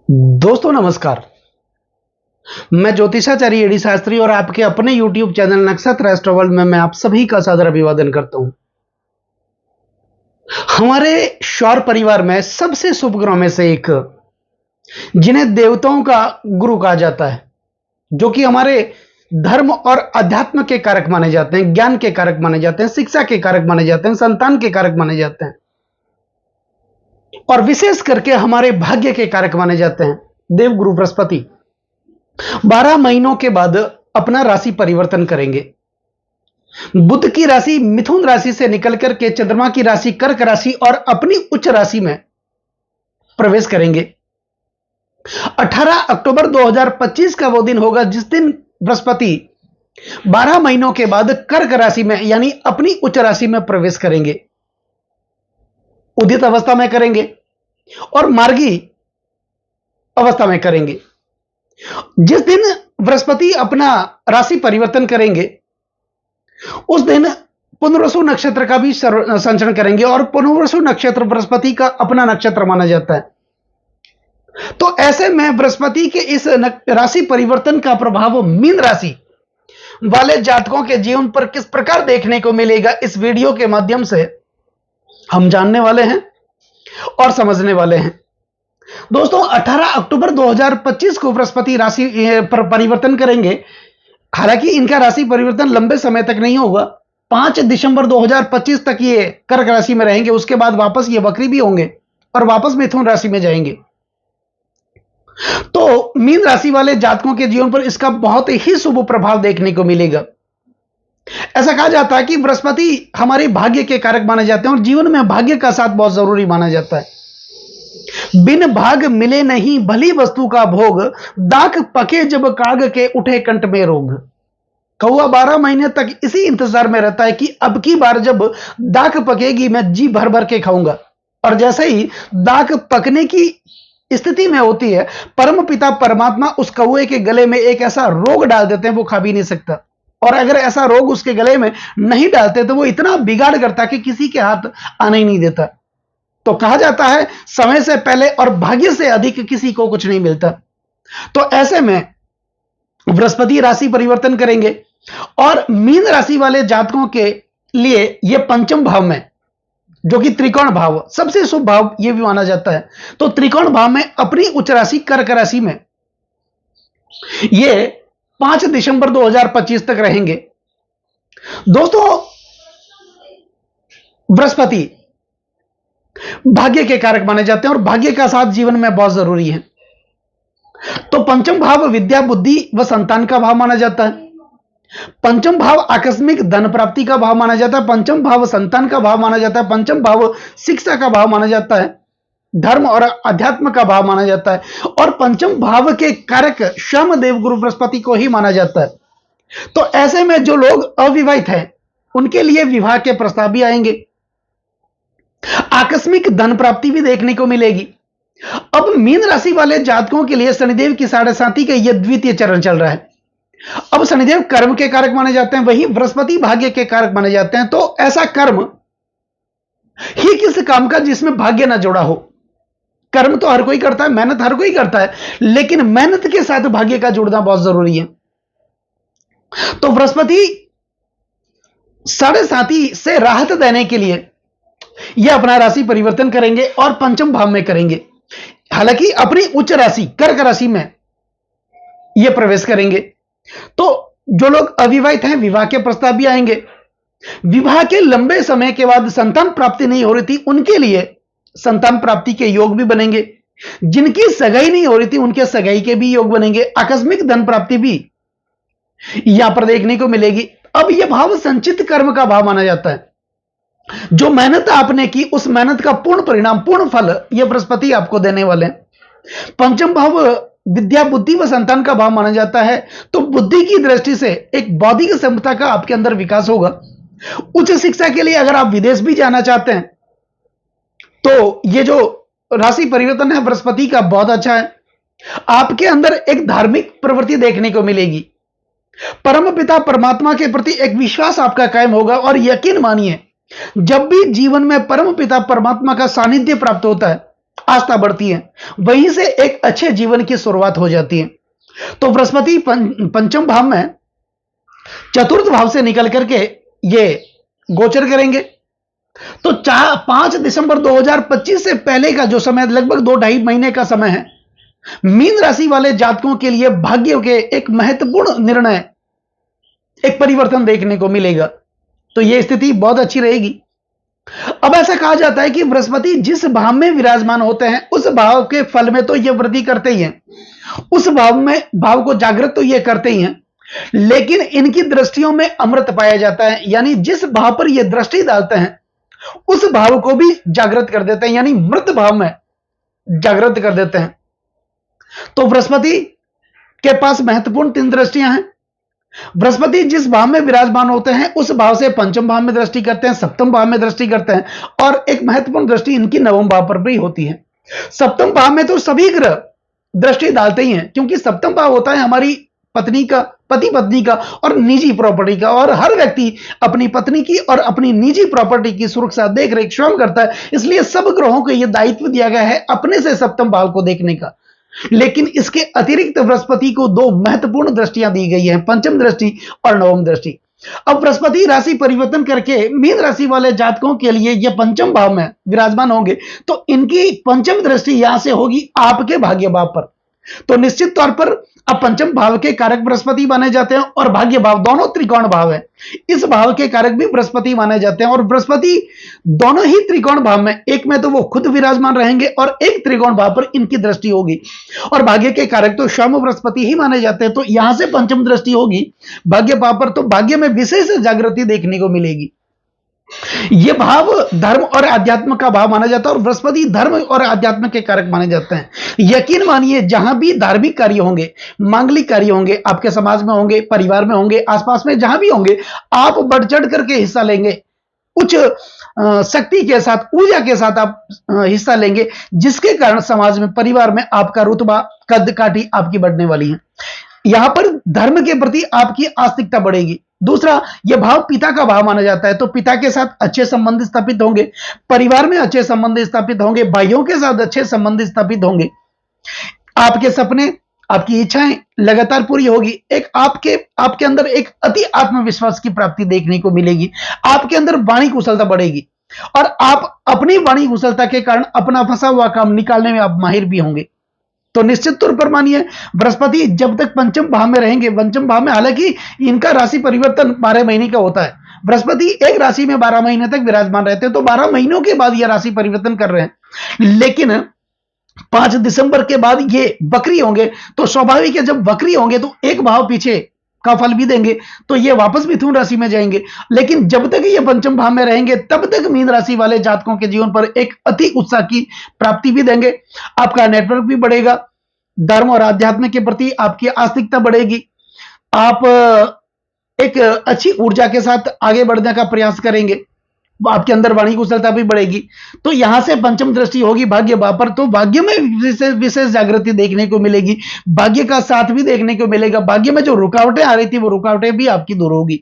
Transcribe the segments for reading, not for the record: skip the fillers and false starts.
दोस्तों नमस्कार। मैं ज्योतिषाचार्य एडी शास्त्री और आपके अपने YouTube चैनल नक्षत्र एस्ट्रो वर्ल्ड में मैं आप सभी का सादर अभिवादन करता हूं। हमारे सौर परिवार में सबसे शुभ ग्रहों में से एक, जिन्हें देवताओं का गुरु कहा जाता है, जो कि हमारे धर्म और अध्यात्म के कारक माने जाते हैं, ज्ञान के कारक माने जाते हैं, शिक्षा के कारक माने जाते हैं, संतान के कारक माने जाते हैं और विशेष करके हमारे भाग्य के कारक माने जाते हैं। देवगुरु बृहस्पति 12 महीनों के बाद अपना राशि परिवर्तन करेंगे। बुध की राशि मिथुन राशि से निकलकर के चंद्रमा की राशि कर्क राशि और अपनी उच्च राशि में प्रवेश करेंगे। 18 अक्टूबर 2025 का वो दिन होगा जिस दिन बृहस्पति 12 महीनों के बाद कर्क राशि में यानी अपनी उच्च राशि में प्रवेश करेंगे। उदित अवस्था में करेंगे और मार्गी अवस्था में करेंगे। जिस दिन बृहस्पति अपना राशि परिवर्तन करेंगे उस दिन पुनर्वसु नक्षत्र का भी संचरण करेंगे और पुनर्वसु नक्षत्र बृहस्पति का अपना नक्षत्र माना जाता है। तो ऐसे में बृहस्पति के इस राशि परिवर्तन का प्रभाव मीन राशि वाले जातकों के जीवन पर किस प्रकार देखने को मिलेगा, इस वीडियो के माध्यम से हम जानने वाले हैं और समझने वाले हैं। दोस्तों 18 अक्टूबर 2025 को बृहस्पति राशि पर परिवर्तन करेंगे। हालांकि इनका राशि परिवर्तन लंबे समय तक नहीं होगा, 5 दिसंबर 2025 तक ये कर्क राशि में रहेंगे। उसके बाद वापस ये वक्री भी होंगे और वापस मिथुन राशि में जाएंगे। तो मीन राशि वाले जातकों के जीवन पर इसका बहुत ही शुभ प्रभाव देखने को मिलेगा। ऐसा कहा जाता है कि बृहस्पति हमारे भाग्य के कारक माने जाते हैं और जीवन में भाग्य का साथ बहुत जरूरी माना जाता है। बिन भाग मिले नहीं भली वस्तु का भोग, दाक पके जब काग के उठे कंठ में रोग। कौआ 12 महीने तक इसी इंतजार में रहता है कि अब की बार जब दाक पकेगी मैं जी भर भर के खाऊंगा। और जैसे ही दाक पकने की स्थिति में होती है, परम पिता परमात्मा उस कौए के गले में एक ऐसा रोग डाल देते हैं वो खा भी नहीं सकता। और अगर ऐसा रोग उसके गले में नहीं डालते तो वो इतना बिगाड़ करता कि किसी के हाथ आने ही नहीं देता। तो कहा जाता है समय से पहले और भाग्य से अधिक किसी को कुछ नहीं मिलता। तो ऐसे में बृहस्पति राशि परिवर्तन करेंगे और मीन राशि वाले जातकों के लिए यह पंचम भाव में, जो कि त्रिकोण भाव सबसे शुभ भाव यह भी माना जाता है, तो त्रिकोण भाव में अपनी उच्च राशि कर्क राशि में यह 5 दिसंबर 2025 तक रहेंगे। दोस्तों बृहस्पति भाग्य के कारक माने जाते हैं और भाग्य का साथ जीवन में बहुत जरूरी है। तो पंचम भाव विद्या बुद्धि व संतान का भाव माना जाता है। पंचम भाव आकस्मिक धन प्राप्ति का भाव माना जाता है। पंचम भाव संतान का भाव माना जाता है। पंचम भाव शिक्षा का भाव माना जाता है। धर्म और अध्यात्म का भाव माना जाता है और पंचम भाव के कारक स्वयं देवगुरु बृहस्पति को ही माना जाता है। तो ऐसे में जो लोग अविवाहित हैं उनके लिए विवाह के प्रस्ताव भी आएंगे। आकस्मिक धन प्राप्ति भी देखने को मिलेगी। अब मीन राशि वाले जातकों के लिए शनिदेव की 7.5 का यह द्वितीय चरण चल रहा है। अब शनिदेव कर्म के कारक माने जाते हैं, वही बृहस्पति भाग्य के कारक माने जाते हैं। तो ऐसा कर्म ही किस काम का जिसमें भाग्य ना जुड़ा हो। कर्म तो हर कोई करता है, मेहनत हर कोई करता है, लेकिन मेहनत के साथ भाग्य का जुड़ना बहुत जरूरी है। तो बृहस्पति 7.5 से राहत देने के लिए यह अपना राशि परिवर्तन करेंगे और पंचम भाव में करेंगे। हालांकि अपनी उच्च राशि कर्क राशि में यह प्रवेश करेंगे। तो जो लोग अविवाहित हैं विवाह के प्रस्ताव भी आएंगे। विवाह के लंबे समय के बाद संतान प्राप्ति नहीं हो रही थी उनके लिए संतान प्राप्ति के योग भी बनेंगे। जिनकी सगाई नहीं हो रही थी उनके सगाई के भी योग बनेंगे। आकस्मिक धन प्राप्ति भी यहां पर देखने को मिलेगी। अब यह भाव संचित कर्म का भाव माना जाता है। जो मेहनत आपने की उस मेहनत का पूर्ण परिणाम पूर्ण फल यह बृहस्पति आपको देने वाले हैं। पंचम भाव विद्या बुद्धि व संतान का भाव माना जाता है। तो बुद्धि की दृष्टि से एक बौद्धिक क्षमता का आपके अंदर विकास होगा। उच्च शिक्षा के लिए अगर आप विदेश भी जाना चाहते हैं तो यह जो राशि परिवर्तन है बृहस्पति का बहुत अच्छा है। आपके अंदर एक धार्मिक प्रवृत्ति देखने को मिलेगी। परम पिता परमात्मा के प्रति एक विश्वास आपका कायम होगा और यकीन मानिए जब भी जीवन में परम पिता परमात्मा का सानिध्य प्राप्त होता है आस्था बढ़ती है, वहीं से एक अच्छे जीवन की शुरुआत हो जाती है। तो बृहस्पति पंचम भाव में चतुर्थ भाव से निकल करके ये गोचर करेंगे। तो 5 दिसंबर 2025 से पहले का जो समय, लगभग 2-2.5 महीने का समय है, मीन राशि वाले जातकों के लिए भाग्य के एक महत्वपूर्ण निर्णय, एक परिवर्तन देखने को मिलेगा। तो यह स्थिति बहुत अच्छी रहेगी। अब ऐसा कहा जाता है कि बृहस्पति जिस भाव में विराजमान होते हैं उस भाव के फल में तो ये वृद्धि करते ही हैं, उस भाव को जागृत तो ये करते ही हैं, लेकिन इनकी दृष्टियों में अमृत पाया जाता है। यानी जिस भाव पर ये दृष्टि डालते हैं उस भाव को भी जागृत कर देते हैं, यानी मृत भाव में जागृत कर देते हैं। तो बृहस्पति के पास महत्वपूर्ण 3 दृष्टियां हैं। बृहस्पति जिस भाव में विराजमान होते हैं उस भाव से पंचम भाव में दृष्टि करते हैं, सप्तम भाव में दृष्टि करते हैं, और एक महत्वपूर्ण दृष्टि इनकी नवम भाव पर भी होती है। सप्तम भाव में तो सभी ग्रह दृष्टि डालते ही हैं, क्योंकि सप्तम भाव होता है हमारी पत्नी का, पति पत्नी का और निजी प्रॉपर्टी का, और हर व्यक्ति अपनी पत्नी की और अपनी निजी प्रॉपर्टी की सुरक्षा देख रेख स्वयं करता है। इसलिए सब ग्रहों को यह दायित्व दिया गया है अपने से सप्तम भाव को देखने का। लेकिन इसके अतिरिक्त बृहस्पति को 2 महत्वपूर्ण दृष्टियां दी गई हैं, पंचम दृष्टि और नवम दृष्टि। अब बृहस्पति राशि परिवर्तन करके मीन राशि वाले जातकों के लिए यह पंचम भाव में विराजमान होंगे, तो इनकी पंचम दृष्टि यहां से होगी आपके भाग्य भाव पर। तो निश्चित तौर पर अब पंचम भाव के कारक बृहस्पति माने जाते हैं, और भाग्य भाव दोनों त्रिकोण भाव है, इस भाव के कारक भी बृहस्पति माने जाते हैं। और बृहस्पति दोनों ही त्रिकोण भाव में, एक में तो वो खुद विराजमान रहेंगे और एक त्रिकोण भाव पर इनकी दृष्टि होगी, और भाग्य के कारक तो स्वयं बृहस्पति ही माने जाते हैं। तो यहां से पंचम दृष्टि होगी भाग्य भाव पर, तो भाग्य में विशेष जागृति देखने को मिलेगी। यह भाव धर्म और अध्यात्म का भाव माना जाता है, और बृहस्पति धर्म और अध्यात्म के कारक माने जाते हैं। यकीन मानिए जहां भी धार्मिक कार्य होंगे, मांगलिक कार्य होंगे, आपके समाज में होंगे, परिवार में होंगे, आसपास में जहां भी होंगे, आप बढ़ चढ़ करके हिस्सा लेंगे, उच्च शक्ति के साथ, ऊर्जा के साथ आप हिस्सा लेंगे, जिसके कारण समाज में, परिवार में आपका रुतबा, कद काठी आपकी बढ़ने वाली है। यहां पर धर्म के प्रति आपकी आस्तिकता बढ़ेगी। दूसरा, यह भाव पिता का भाव माना जाता है, तो पिता के साथ अच्छे संबंध स्थापित होंगे, परिवार में अच्छे संबंध स्थापित होंगे, भाइयों के साथ अच्छे संबंध स्थापित होंगे, आपके सपने, आपकी इच्छाएं लगातार पूरी होगी। एक आपके अंदर एक अति आत्मविश्वास की प्राप्ति देखने को मिलेगी, आपके अंदर वाणी कुशलता बढ़ेगी, और आप अपनी वाणी कुशलता के कारण अपना फंसा हुआ काम निकालने में आप माहिर भी होंगे। तो निश्चित तौर पर मानिए बृहस्पति जब तक पंचम भाव में रहेंगे, पंचम भाव में, हालांकि इनका राशि परिवर्तन 12 महीने का होता है, बृहस्पति एक राशि में 12 महीने तक विराजमान रहते हैं, तो 12 महीनों के बाद यह राशि परिवर्तन कर रहे हैं। लेकिन 5 दिसंबर के बाद ये वक्री होंगे, तो स्वाभाविक है जब वक्री होंगे तो एक भाव पीछे का फल भी देंगे, तो ये वापस मिथुन राशि में जाएंगे। लेकिन जब तक ये पंचम भाव में रहेंगे तब तक मीन राशि वाले जातकों के जीवन पर एक अति उत्साह की प्राप्ति भी देंगे, आपका नेटवर्क भी बढ़ेगा, धर्म और आध्यात्म के प्रति आपकी आस्तिकता बढ़ेगी, आप एक अच्छी ऊर्जा के साथ आगे बढ़ने का प्रयास करेंगे, आपके अंदर वाणी कुशलता भी बढ़ेगी। तो यहां से पंचम दृष्टि होगी भाग्य भाव पर, तो भाग्य में विशेष जागृति देखने को मिलेगी, भाग्य का साथ भी देखने को मिलेगा, भाग्य में जो रुकावटें आ रही थी वो रुकावटें भी आपकी दूर होगी।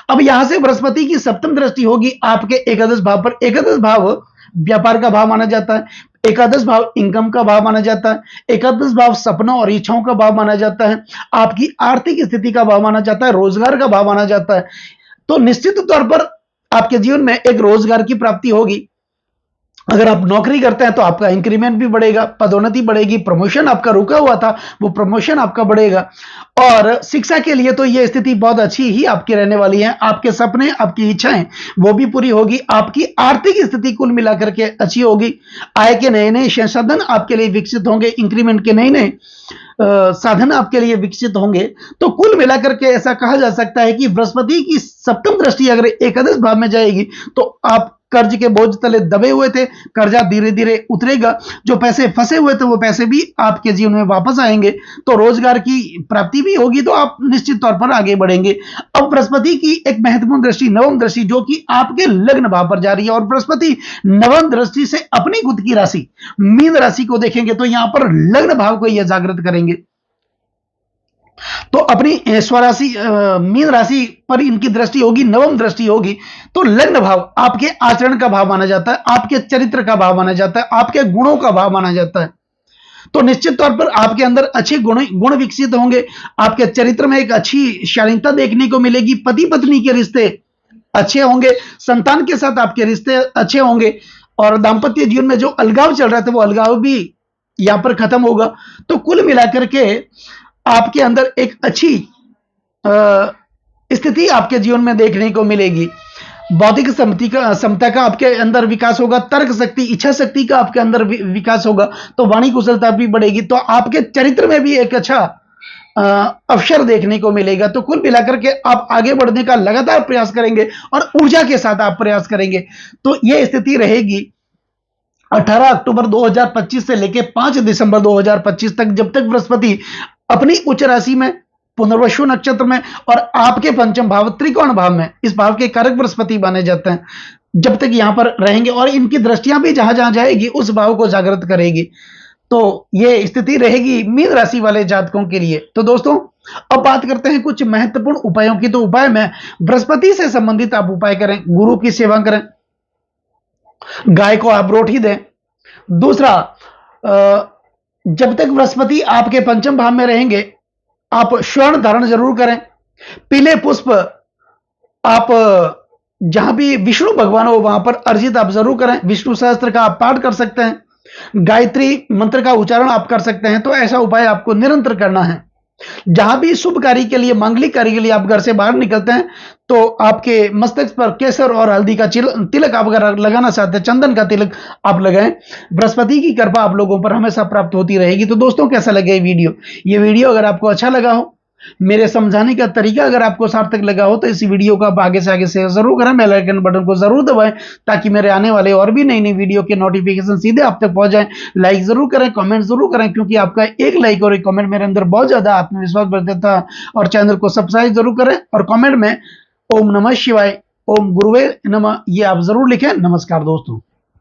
अब यहां से बृहस्पति की सप्तम दृष्टि होगी आपके एकादश भाव पर। एकादश भाव व्यापार का भाव माना जाता है, एकादश भाव इनकम का भाव माना जाता है, एकादश भाव सपनों और इच्छाओं का भाव माना जाता है, आपकी आर्थिक स्थिति का भाव माना जाता है, रोजगार का भाव माना जाता है। तो निश्चित तौर पर आपके जीवन में एक रोजगार की प्राप्ति होगी। अगर आप नौकरी करते हैं तो आपका इंक्रीमेंट भी बढ़ेगा, पदोन्नति बढ़ेगी, प्रमोशन आपका रुका हुआ था वो प्रमोशन आपका बढ़ेगा। और शिक्षा के लिए तो ये स्थिति बहुत अच्छी ही आपकी रहने वाली है, आपके सपने, आपकी इच्छाएं वो भी पूरी होगी, आपकी आर्थिक स्थिति कुल मिलाकर के अच्छी होगी, आय के नए नए संसाधन आपके लिए विकसित होंगे, इंक्रीमेंट के नए नए साधन आपके लिए विकसित होंगे। तो कुल मिलाकर के ऐसा कहा जा सकता है कि बृहस्पति की सप्तम दृष्टि अगर एकादश भाव में जाएगी तो आप कर्ज के बोझ तले दबे हुए थे, कर्जा धीरे धीरे उतरेगा, जो पैसे फंसे हुए थे वो पैसे भी आपके जीवन में वापस आएंगे, तो रोजगार की प्राप्ति भी होगी, तो आप निश्चित तौर पर आगे बढ़ेंगे। अब बृहस्पति की एक महत्वपूर्ण दृष्टि नवम दृष्टि जो कि आपके लग्न भाव पर जा रही है, और बृहस्पति नवम दृष्टि से अपनी खुद की राशि मीन राशि को देखेंगे, तो यहां पर लग्न भाव को यह जागृत करेंगे। तो अपनी स्वराशि मीन राशि पर इनकी दृष्टि होगी, नवम दृष्टि होगी। तो लग्न भाव आपके आचरण का भाव माना जाता है, आपके चरित्र का भाव माना जाता है, आपके गुणों का भाव माना जाता है। तो निश्चित तौर पर आपके अंदर अच्छे गुण विकसित होंगे, आपके चरित्र में एक अच्छी शालीनता देखने को मिलेगी, पति पत्नी के रिश्ते अच्छे होंगे, संतान के साथ आपके रिश्ते अच्छे होंगे, और दाम्पत्य जीवन में जो अलगाव चल रहा था वो अलगाव भी यहां पर खत्म होगा। तो कुल मिलाकर के आपके अंदर एक अच्छी स्थिति आपके जीवन में देखने को मिलेगी। बौद्धिक क्षमता का आपके अंदर विकास होगा, तर्क शक्ति, इच्छा शक्ति का आपके अंदर विकास होगा, तो वाणी कुशलता भी बढ़ेगी। तो आपके चरित्र में भी एक अच्छा अवसर देखने को मिलेगा। तो कुल मिलाकर के आप आगे बढ़ने का लगातार प्रयास करेंगे और ऊर्जा के साथ आप प्रयास करेंगे। तो यह स्थिति रहेगी 18 अक्टूबर 2025 से लेकर 5 दिसंबर 2025 तक, जब तक बृहस्पति अपनी उच्च राशि में पुनर्वसु नक्षत्र में और आपके पंचम भाव त्रिकोण भाव में, इस भाव के कारक बृहस्पति माने जाते हैं, जब तक यहां पर रहेंगे और इनकी दृष्टियां भी जहां जहां जाएगी उस भाव को जागृत करेगी। तो यह स्थिति रहेगी मीन राशि वाले जातकों के लिए। तो दोस्तों, अब बात करते हैं कुछ महत्वपूर्ण उपायों की। तो उपाय में बृहस्पति से संबंधित आप उपाय करें, गुरु की सेवा करें, गाय को आप रोटी दें। दूसरा, जब तक बृहस्पति आपके पंचम भाव में रहेंगे आप स्वर्ण धारण जरूर करें। पीले पुष्प आप जहां भी विष्णु भगवान हो वहां पर अर्जित आप जरूर करें। विष्णु सहस्त्र का आप पाठ कर सकते हैं, गायत्री मंत्र का उच्चारण आप कर सकते हैं। तो ऐसा उपाय आपको निरंतर करना है। जहां भी शुभ कार्य के लिए, मांगलिक कार्य के लिए आप घर से बाहर निकलते हैं तो आपके मस्तक पर केसर और हल्दी का तिलक आप अगर लगाना चाहते हैं, चंदन का तिलक आप लगाएं। बृहस्पति की कृपा आप लोगों पर हमेशा प्राप्त होती रहेगी। तो दोस्तों, कैसा लगे ये वीडियो अगर आपको अच्छा लगा हो, मेरे समझाने का तरीका अगर आपको सार्थक लगा हो, तो इस वीडियो को आप आगे से आगे शेयर जरूर करें, बेल आइकन बटन को जरूर दबाएं ताकि मेरे आने वाले और भी नई नई वीडियो के नोटिफिकेशन सीधे आप तक पहुंच जाएं। लाइक जरूर करें, कमेंट जरूर करें, क्योंकि आपका एक लाइक और एक कमेंट मेरे अंदर बहुत ज्यादा आत्मविश्वास बढ़ देता है। और चैनल को सब्सक्राइब जरूर करें और कमेंट में ओम नमः शिवाय, ओम गुरुवे नमः ये आप जरूर लिखें। नमस्कार दोस्तों।